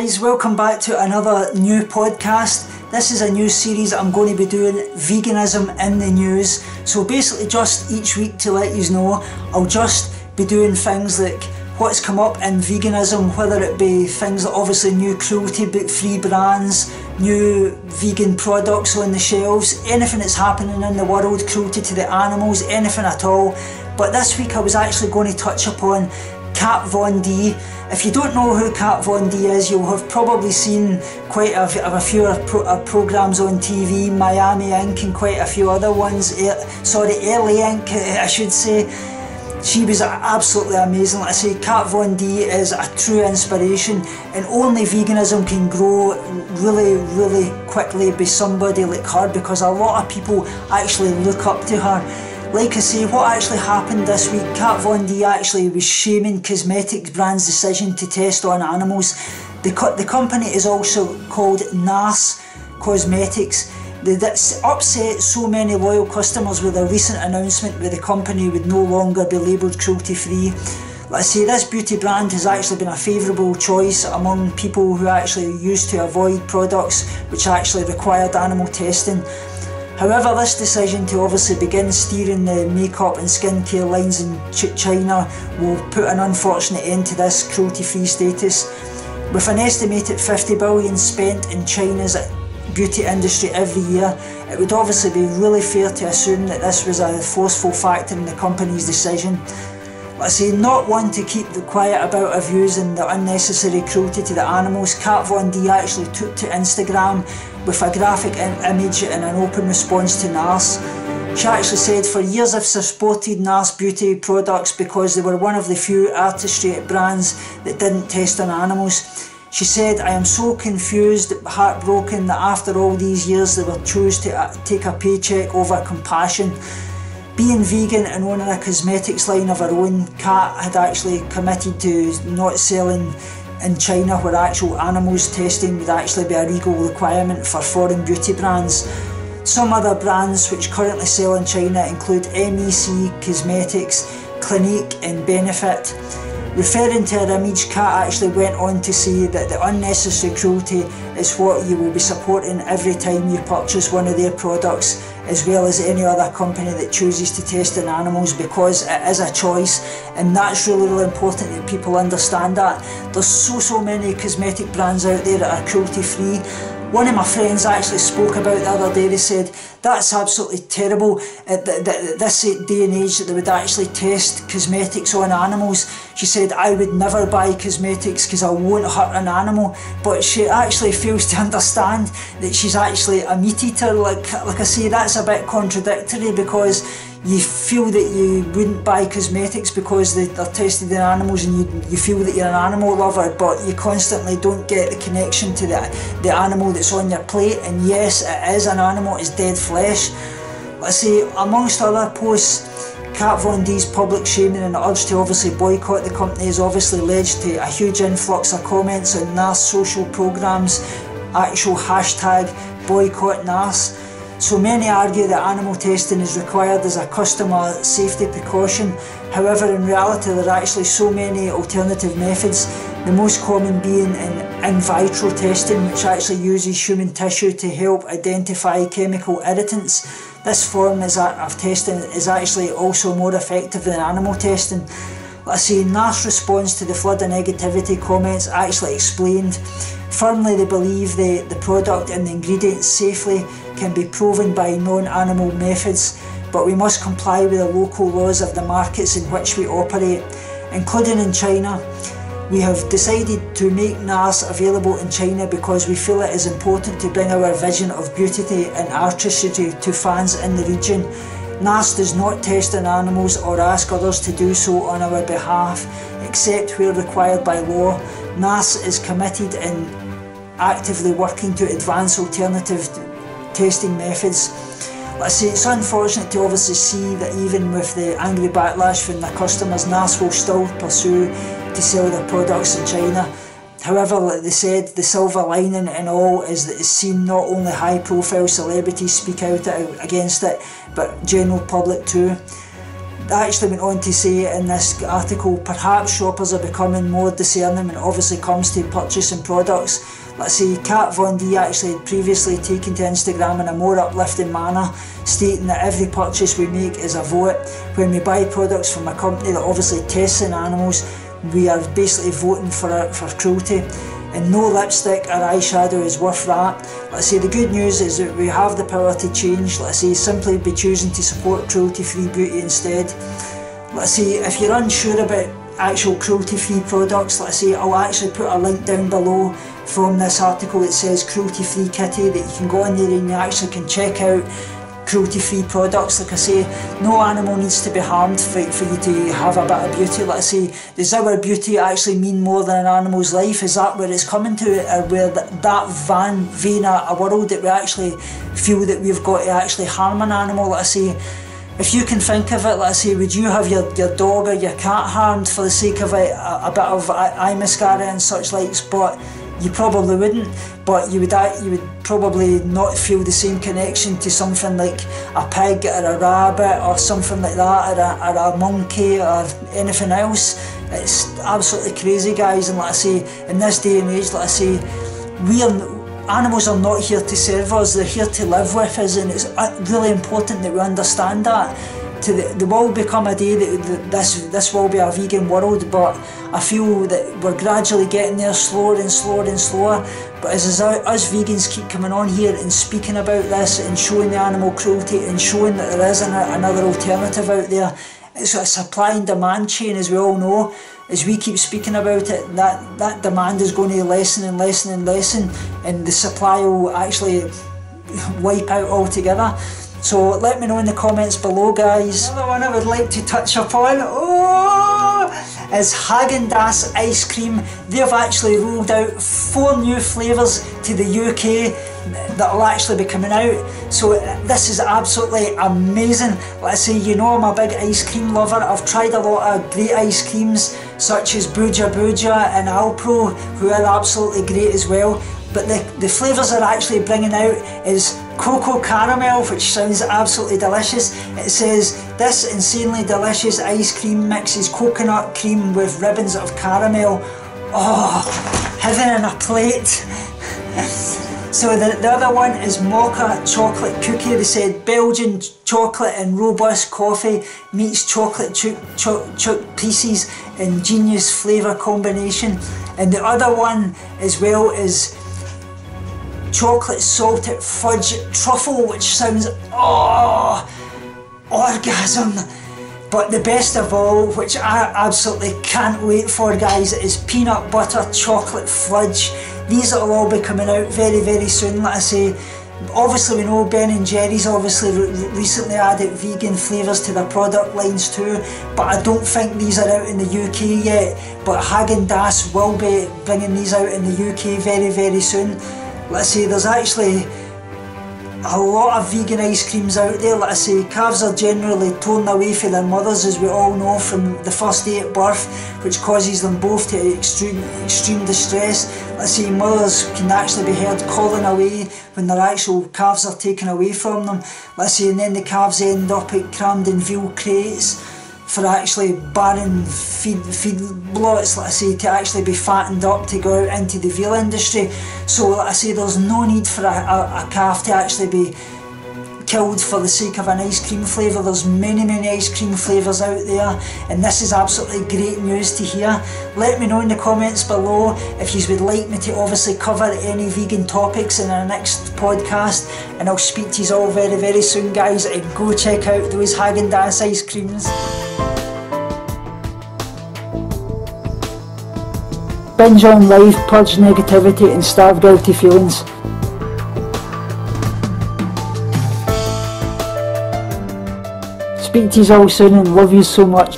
guys, welcome back to another new podcast. This is a new series I'm going to be doing, veganism in the news. So basically just each week to let you know, I'll just be doing things like what's come up in veganism, whether it be things like obviously new cruelty-free brands, new vegan products on the shelves, anything that's happening in the world, cruelty to the animals, anything at all. But this week I was actually going to touch upon Kat Von D. If you don't know who Kat Von D is, you'll have probably seen quite a few programmes on TV, Miami Inc. and quite a few other ones, LA Inc. I should say. She was absolutely amazing. Like I say, Kat Von D is a true inspiration, and only veganism can grow really quickly by somebody like her, because a lot of people actually look up to her. Like I say, what actually happened this week, Kat Von D actually was shaming cosmetics brands' decision to test on animals. The company is also called Nars Cosmetics. They upset so many loyal customers with a recent announcement that the company would no longer be labelled cruelty-free. Like I say, this beauty brand has actually been a favourable choice among people who actually used to avoid products which actually required animal testing. However, this decision to obviously begin steering the makeup and skincare lines in China will put an unfortunate end to this cruelty-free status. With an estimated 50 billion spent in China's beauty industry every year, it would obviously be really fair to assume that this was a forceful factor in the company's decision. Like I say, not one to keep quiet about her views and the unnecessary cruelty to the animals, Kat Von D actually took to Instagram with a graphic image and an open response to Nars. She actually said, "For years I've supported Nars beauty products because they were one of the few artistry brands that didn't test on animals." She said, "I am so confused, heartbroken that after all these years they will choose to take a paycheck over compassion." Being vegan and owning a cosmetics line of her own, Kat had actually committed to not selling in China, where actual animals testing would actually be a legal requirement for foreign beauty brands. Some other brands which currently sell in China include MEC Cosmetics, Clinique and Benefit. Referring to her image, Kat actually went on to say that the unnecessary cruelty is what you will be supporting every time you purchase one of their products, as well as any other company that chooses to test on animals, because it is a choice, and that's really important that people understand that. There's so many cosmetic brands out there that are cruelty free. One of my friends actually spoke about the other day. They said that's absolutely terrible at this day and age that they would actually test cosmetics on animals. She said, "I would never buy cosmetics because I won't hurt an animal." But she actually fails to understand that she's actually a meat eater. Like I say, that's a bit contradictory, because you feel that you wouldn't buy cosmetics because they're tested in animals, and you feel that you're an animal lover, but you constantly don't get the connection to the animal that's on your plate. And yes, it is an animal, it's dead flesh. Let's say, amongst other posts, Kat Von D's public shaming and urge to obviously boycott the company has obviously led to a huge influx of comments on Nars social programmes, actual hashtag boycott Nars. So many argue that animal testing is required as a customer safety precaution. However, in reality there are actually so many alternative methods, the most common being in vitro testing, which actually uses human tissue to help identify chemical irritants. This form of testing is actually also more effective than animal testing. Let's say Nars' response to the flood of negativity comments actually explained, firmly they believe the product and the ingredients safely can be proven by non-animal methods, but we must comply with the local laws of the markets in which we operate, including in China. We have decided to make Nars available in China because we feel it is important to bring our vision of beauty and artistry to fans in the region. Nars does not test on animals or ask others to do so on our behalf, except where required by law. Nars is committed and actively working to advance alternative testing methods. Let's say it's unfortunate to obviously see that even with the angry backlash from their customers, Nars will still pursue to sell their products in China. However, like they said, the silver lining in all is that it's seen not only high profile celebrities speak out against it, but general public too. actually went on to say in this article, perhaps shoppers are becoming more discerning when it obviously comes to purchasing products. Let's see, Kat Von D actually had previously taken to Instagram in a more uplifting manner, stating that every purchase we make is a vote. When we buy products from a company that obviously tests in animals, we are basically voting for cruelty. And no lipstick or eyeshadow is worth that. Let's say the good news is that we have the power to change. Let's say simply be choosing to support cruelty-free beauty instead. Let's say if you're unsure about actual cruelty-free products, let's say I'll actually put a link down below from this article that says cruelty-free kitty, that you can go in there and you actually can check out cruelty-free products. Like I say, no animal needs to be harmed for you to have a bit of beauty. Let's say, does our beauty actually mean more than an animal's life? Is that where it's coming to, or where that vain a world that we actually feel that we've got to actually harm an animal? Let's say, if you can think of it, let's say, would you have your dog or your cat harmed for the sake of a bit of eye mascara and such likes? But you probably wouldn't, but you would probably not feel the same connection to something like a pig or a rabbit or something like that, or a monkey or anything else. It's absolutely crazy, guys. And let's say, in this day and age, let's say, animals are not here to serve us, they're here to live with us, and it's really important that we understand that. There will become a day that this will be a vegan world, but I feel that we're gradually getting there, slower and slower and slower. But as us vegans keep coming on here and speaking about this and showing the animal cruelty and showing that there is another alternative out there, it's a supply and demand chain, as we all know. As we keep speaking about it, that demand is going to lessen and lessen and lessen, and the supply will actually wipe out altogether. So let me know in the comments below, guys. Another one I would like to touch upon is Häagen-Dazs ice cream. They've actually rolled out 4 new flavours to the UK that will actually be coming out. So this is absolutely amazing. Let's say, you know, I'm a big ice cream lover. I've tried a lot of great ice creams such as Buja Buja and Alpro, who are absolutely great as well. But the flavours they're actually bringing out is cocoa caramel, which sounds absolutely delicious. It says, this insanely delicious ice cream mixes coconut cream with ribbons of caramel. Oh, heaven in a plate. So the other one is mocha chocolate cookie. They said Belgian chocolate and robust coffee meets chocolate chook pieces in genius flavour combination. And the other one as well is chocolate salted fudge truffle, which sounds orgasm. But the best of all, which I absolutely can't wait for, guys, is peanut butter chocolate fudge. These will all be coming out very, very soon. Like I say, obviously we know Ben & Jerry's obviously recently added vegan flavours to their product lines too, but I don't think these are out in the UK yet. But Häagen-Dazs will be bringing these out in the UK very, very soon. Let's say, there's actually a lot of vegan ice creams out there. Let's say, calves are generally torn away from their mothers, as we all know, from the first day at birth, which causes them both to extreme distress. Let's say, mothers can actually be heard calling away when their actual calves are taken away from them. Let's say, and then the calves end up crammed in veal crates for actually barren feedlots, let's say, to actually be fattened up to go out into the veal industry. So, like I say, there's no need for a calf to actually be killed for the sake of an ice cream flavour. There's many ice cream flavours out there, and this is absolutely great news to hear. Let me know in the comments below if you would like me to obviously cover any vegan topics in our next podcast, and I'll speak to you all very, very soon, guys, and go check out those Häagen-Dazs ice creams. Binge on life, purge negativity and starve guilty feelings. Speak to you all soon and love you so much.